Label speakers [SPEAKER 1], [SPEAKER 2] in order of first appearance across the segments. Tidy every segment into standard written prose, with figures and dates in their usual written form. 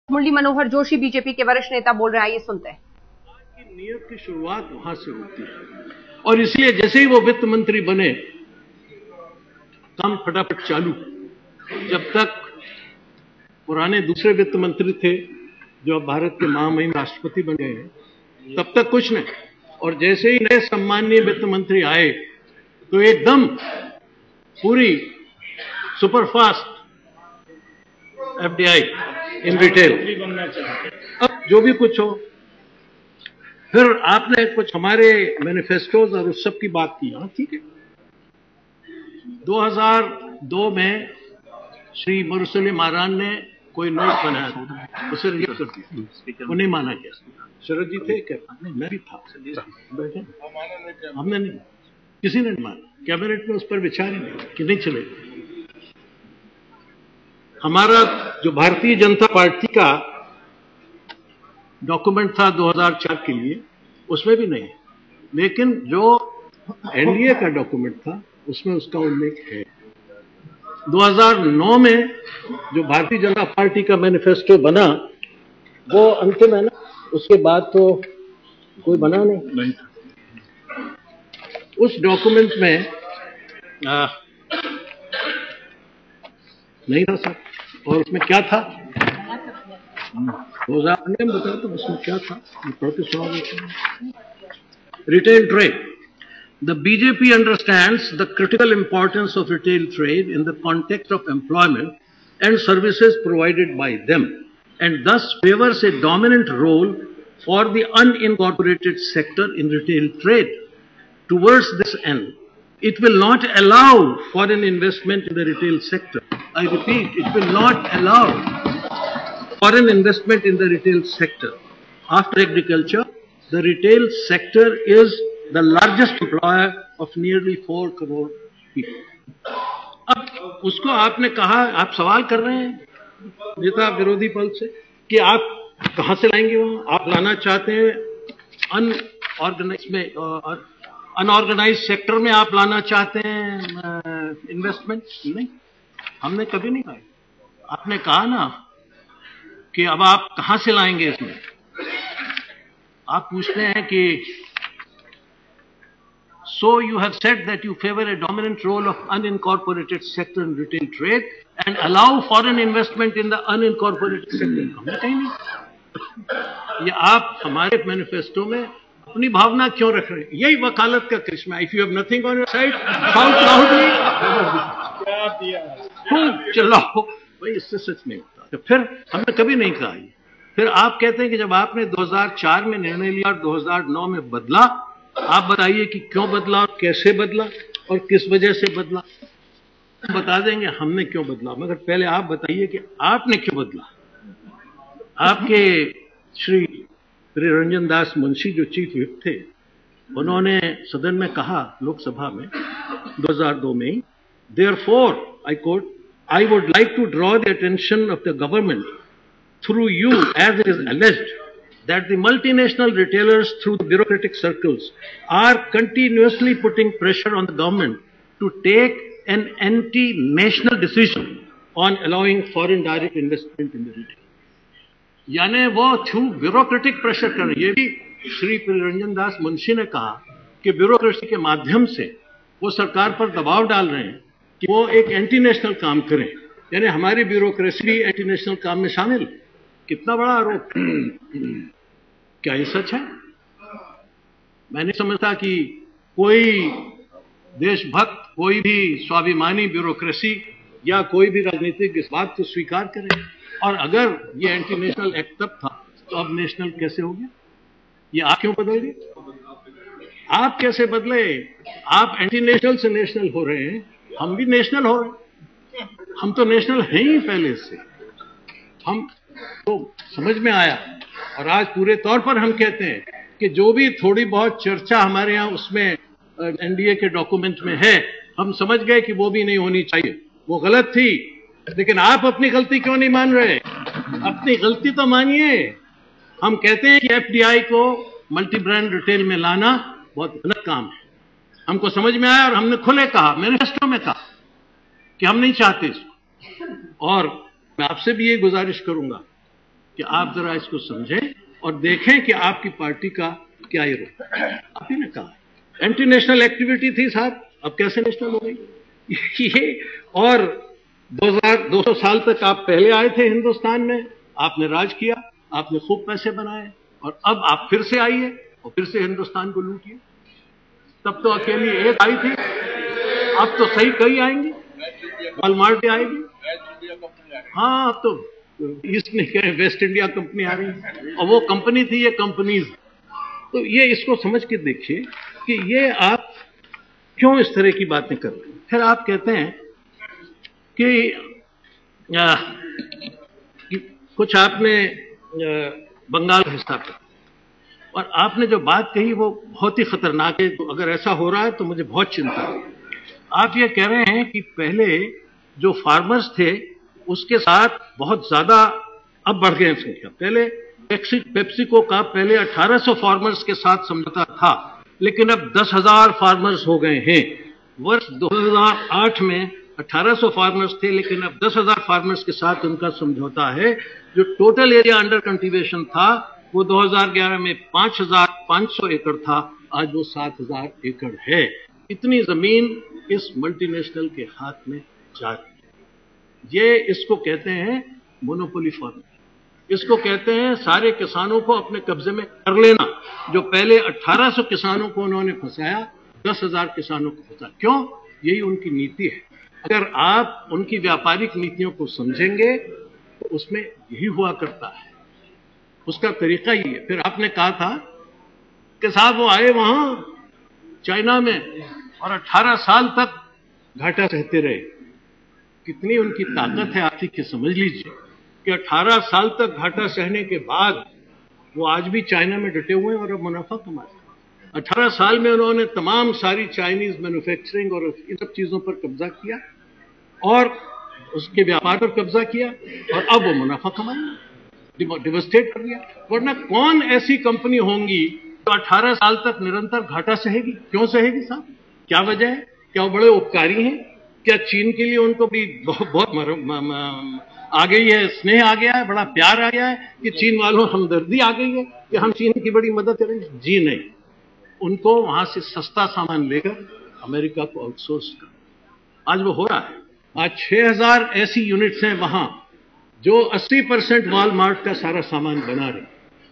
[SPEAKER 1] Murli Manohar Joshi BJP के वरिष्ठ नेता बोल रहे हैं, आइए सुनते हैं।
[SPEAKER 2] की नीयत की शुरुआत वहां से होती है और इसलिए जैसे ही वो वित्त मंत्री बने काम फटाफट चालू। जब तक पुराने दूसरे वित्त मंत्री थे जो अब भारत के महामहिम राष्ट्रपति बन गए हैं तब तक कुछ नहीं, और जैसे ही नए सम्माननीय वित्त मंत्री आए तो एकदम पूरी सुपरफास्ट एफडीआई इन रिटेल। अब जो भी कुछ हो, फिर आपने कुछ हमारे मैनिफेस्टोज और उस सब की बात की। हाँ ठीक है, 2002 में श्री मुरली मारान ने कोई नोट बनाया था, उसे रिजेक्ट कर दिया, वो नहीं माना गया। शरद जी थे क्या? मैं भी था, बैठे हमने नहीं, किसी ने नहीं माना, कैबिनेट में उस पर विचार ही नहीं कि नहीं चलेगा। हमारा जो भारतीय जनता पार्टी का डॉक्यूमेंट था 2004 के लिए उसमें भी नहीं, लेकिन जो एनडीए का डॉक्यूमेंट था उसमें उसका उल्लेख है। 2009 में जो भारतीय जनता पार्टी का मैनिफेस्टो बना वो अंतिम है ना, उसके बाद तो कोई बना नहीं। उस डॉक्यूमेंट में नहीं था सर, और उसमें क्या था 2008 में बताया तो उसमें क्या था, retail trade. The BJP understands the critical importance of retail trade in the context of employment and services provided by them, and thus favors a dominant role for the unincorporated sector in retail trade. Towards this end, it will not allow foreign investment in the retail sector. I repeat, it will not allow foreign investment in the retail sector. After agriculture, the retail sector is the largest employer of nearly 4 crore people. अब उसको आपने कहा, आप सवाल कर रहे हैं नेता विरोधी पक्ष से कि आप कहां से लाएंगे, वो आप लाना चाहते हैं अनऑर्गेनाइज सेक्टर में आप लाना चाहते हैं इन्वेस्टमेंट। नहीं, हमने कभी नहीं कहा। आपने कहा ना कि अब आप कहां से लाएंगे इसमें। आप पूछते हैं कि so you have said that you favor a dominant role of unincorporated sector in retail trade and allow foreign investment in the unincorporated sector. हमने कहीं नहीं। ये आप हमारे मैनिफेस्टो में अपनी भावना क्यों रख रहे हैं? यही वकालत का करिश्मा। If you have nothing on your side, shout loudly. खूब चिल्लाओ, भाई इससे सच नहीं होता। तो फिर हमने कभी नहीं कहा ये। फिर आप कहते हैं कि जब आपने 2004 में निर्णय लिया और 2009 में बदला, आप बताइए कि क्यों बदला और कैसे बदला और किस वजह से बदला। बता देंगे हमने क्यों बदला, मगर पहले आप बताइए कि आपने क्यों बदला। आपके श्री रंजन दास मुंशी जो चीफ व्हिप थे, उन्होंने सदन में कहा, लोकसभा में 2002 में, Therefore, I quote, I would like to draw the attention of the government through you as it is alleged that the multinational retailers through the bureaucratic circles are continuously putting pressure on the government to take an anti-national decision on allowing foreign direct investment in the retail. यानी वो through bureaucratic pressure कर रहे। ये भी श्री रंजन दास मुंशी ने कहा कि bureaucracy के माध्यम से वो सरकार पर दबाव डाल रहे हैं कि वो एक एंटी नेशनल काम करें, यानी हमारी ब्यूरोक्रेसी भी एंटी नेशनल काम में शामिल है। कितना बड़ा आरोप। क्या ये सच है? मैं नहीं समझता कि कोई देशभक्त, कोई भी स्वाभिमानी ब्यूरोक्रेसी या कोई भी राजनीतिक इस बात को स्वीकार करे। और अगर ये एंटी नेशनल एक्ट तब था तो अब नेशनल कैसे हो गया? ये आप क्यों बदल गए? आप कैसे बदले? आप एंटी नेशनल से नेशनल हो रहे हैं, हम भी नेशनल हो रहे हैं। हम तो नेशनल हैं ही पहले से। हम तो समझ में आया और आज पूरे तौर पर हम कहते हैं कि जो भी थोड़ी बहुत चर्चा हमारे यहाँ उसमें एनडीए के डॉक्यूमेंट में है, हम समझ गए कि वो भी नहीं होनी चाहिए, वो गलत थी। लेकिन आप अपनी गलती क्यों नहीं मान रहे? अपनी गलती तो मानिए। हम कहते हैं कि एफडीआई को मल्टी ब्रांड रिटेल में लाना बहुत गलत काम है। हमको समझ में आया और हमने खुले कहा, मैनिफेस्टो में कहा कि हम नहीं चाहते इसको। और मैं आपसे भी ये गुजारिश करूंगा कि आप जरा इसको समझें और देखें कि आपकी पार्टी का क्या ये रुख है। आप ही ने कहा एंटी नेशनल एक्टिविटी थी साहब, अब कैसे नेशनल हो गई ये? और 2200 साल तक आप पहले आए थे हिंदुस्तान में, आपने राज किया, आपने खूब पैसे बनाए, और अब आप फिर से आइए और फिर से हिंदुस्तान को लूटिए। तब तो अकेली एक आई थी, अब तो सही कई आएंगी, वॉलमार्ट भी आएगी। हाँ, अब तो ईस्ट नहीं कह रहे, वेस्ट इंडिया कंपनी आ रही है, और वो कंपनी थी, ये कंपनीज। तो ये इसको समझ के देखिए कि ये आप क्यों इस तरह की बातें कर रहे हैं। फिर आप कहते हैं कि कुछ आपने बंगाल का हिस्सा कर, और आपने जो बात कही वो बहुत ही खतरनाक है। तो अगर ऐसा हो रहा है तो मुझे बहुत चिंता है। आप ये कह रहे हैं कि पहले जो फार्मर्स थे उसके साथ बहुत ज्यादा अब बढ़ गए संख्या। पहले पेप्सिको का पहले 1800 फार्मर्स के साथ समझौता था, लेकिन अब 10,000 फार्मर्स हो गए हैं। वर्ष 2008 में 1800 फार्मर्स थे, लेकिन अब 10,000 फार्मर्स के साथ उनका समझौता है। जो टोटल एरिया अंडर कल्टीवेशन था वो 2011 में 5,500 एकड़ था, आज वो 7,000 एकड़ है। इतनी जमीन इस मल्टीनेशनल के हाथ में जा रही है। ये इसको कहते हैं मोनोपोली फार्मिंग, इसको कहते हैं सारे किसानों को अपने कब्जे में कर लेना। जो पहले 1800 किसानों को उन्होंने फंसाया, 10,000 किसानों को फंसा। क्यों? यही उनकी नीति है। अगर आप उनकी व्यापारिक नीतियों को समझेंगे तो उसमें यही हुआ करता है, उसका तरीका ही है। फिर आपने कहा था कि साहब वो आए वहां चाइना में और 18 साल तक घाटा सहते रहे। कितनी उनकी ताकत है आर्थिक की, समझ लीजिए कि 18 साल तक घाटा सहने के बाद वो आज भी चाइना में डटे हुए हैं और अब मुनाफा कमा रहे हैं। 18 साल में उन्होंने तमाम सारी चाइनीज मैन्युफैक्चरिंग और इन सब चीजों पर कब्जा किया और उसके व्यापार पर कब्जा किया, और अब वो मुनाफा कमाएंगे, डिवस्टेट कर दिया। वरना कौन ऐसी कंपनी होंगी जो 18 साल तक निरंतर घाटा सहेगी? क्यों सहेगी साहब? क्या वजह है? क्या वो बड़े उपकारी हैं? क्या चीन के लिए उनको भी बहुत आ गई है, स्नेह आ गया है, बड़ा प्यार आ गया है कि चीन वालों हमदर्दी आ गई है कि हम चीन की बड़ी मदद करेंगे? जी नहीं, उनको वहां से सस्ता सामान लेकर अमेरिका को आउटसोर्स कर, आज वो हो रहा है। आज 6,000 ऐसी यूनिट्स हैं वहां जो 80% वॉलमार्ट का सारा सामान बना रहे,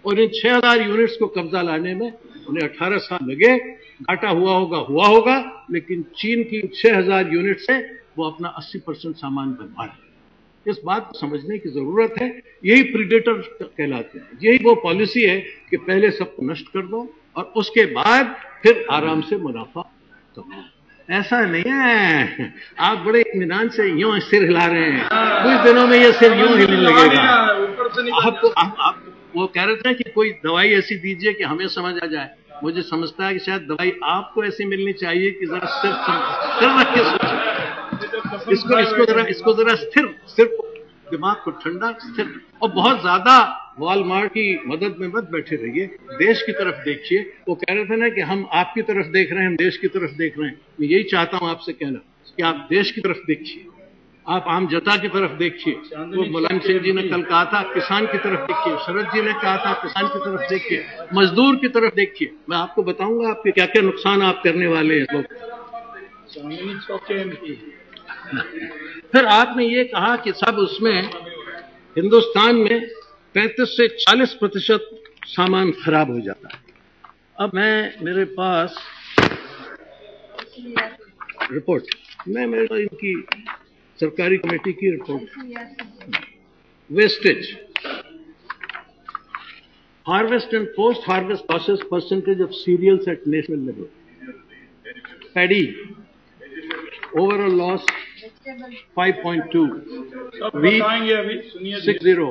[SPEAKER 2] और इन 6,000 यूनिट्स को कब्जा लाने में उन्हें 18 साल लगे। घाटा हुआ होगा, लेकिन चीन की 6,000 यूनिट से वो अपना 80% सामान बनवा रहे। इस बात को समझने की जरूरत है। यही प्रीडेटर कहलाते हैं। यही वो पॉलिसी है कि पहले सबको नष्ट कर दो और उसके बाद फिर आराम से मुनाफा कमाओ। ऐसा नहीं है। आप बड़े इत्मीनान से यूं सिर हिला रहे हैं, कुछ दिनों में ये सिर यूं हिलने लगेगा। आप वो कह रहे थे कि कोई दवाई ऐसी दीजिए कि हमें समझ आ जाए। मुझे समझता है कि शायद दवाई आपको ऐसी मिलनी चाहिए कि जरा स्थिर रख के सोचें। इसको जरा स्थिर दिमाग को ठंडा, स्थिर, और बहुत ज्यादा वॉलमार्ट की मदद में मत बैठे रहिए। देश की तरफ देखिए। वो कह रहे थे ना कि हम आपकी तरफ देख रहे हैं, हम देश की तरफ देख रहे हैं। मैं यही चाहता हूं आपसे कहना कि आप देश की तरफ देखिए, आप आम जनता की तरफ देखिए। वो मुलायम सिंह जी ने कल कहा था किसान की तरफ देखिए, शरद जी ने कहा था किसान की तरफ देखिए, मजदूर की तरफ देखिए। मैं आपको बताऊंगा आपके क्या क्या नुकसान आप करने वाले हैं लोग। फिर आपने ये कहा कि सब उसमें हिंदुस्तान में 35 से 40% सामान खराब हो जाता है। अब मेरे पास रिपोर्ट, मेरे पास इनकी सरकारी कमेटी की report. Wastage, harvest and post harvest losses percentage of cereals at national level. Paddy overall loss 5.2, wheat 6.0,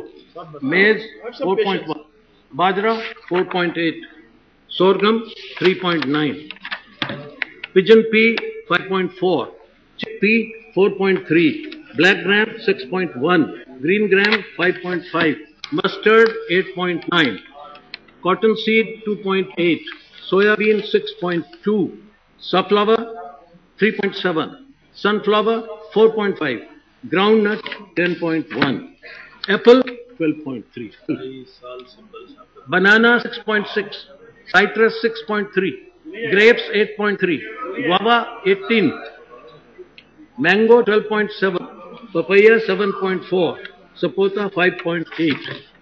[SPEAKER 2] maize 4.1, bajra 4.8, sorghum 3.9, pigeon pea 5.4, chickpea 4.3, black gram 6.1, green gram 5.5, mustard 8.9, cotton seed 2.8, soybean 6.2, safflower 3.7, sunflower 4.5, groundnut 10.1, apple 12.3, banana 6.6, citrus 6.3, grapes 8.3, guava 18, mango 12.7, papaya 7.4, sapota 5.8.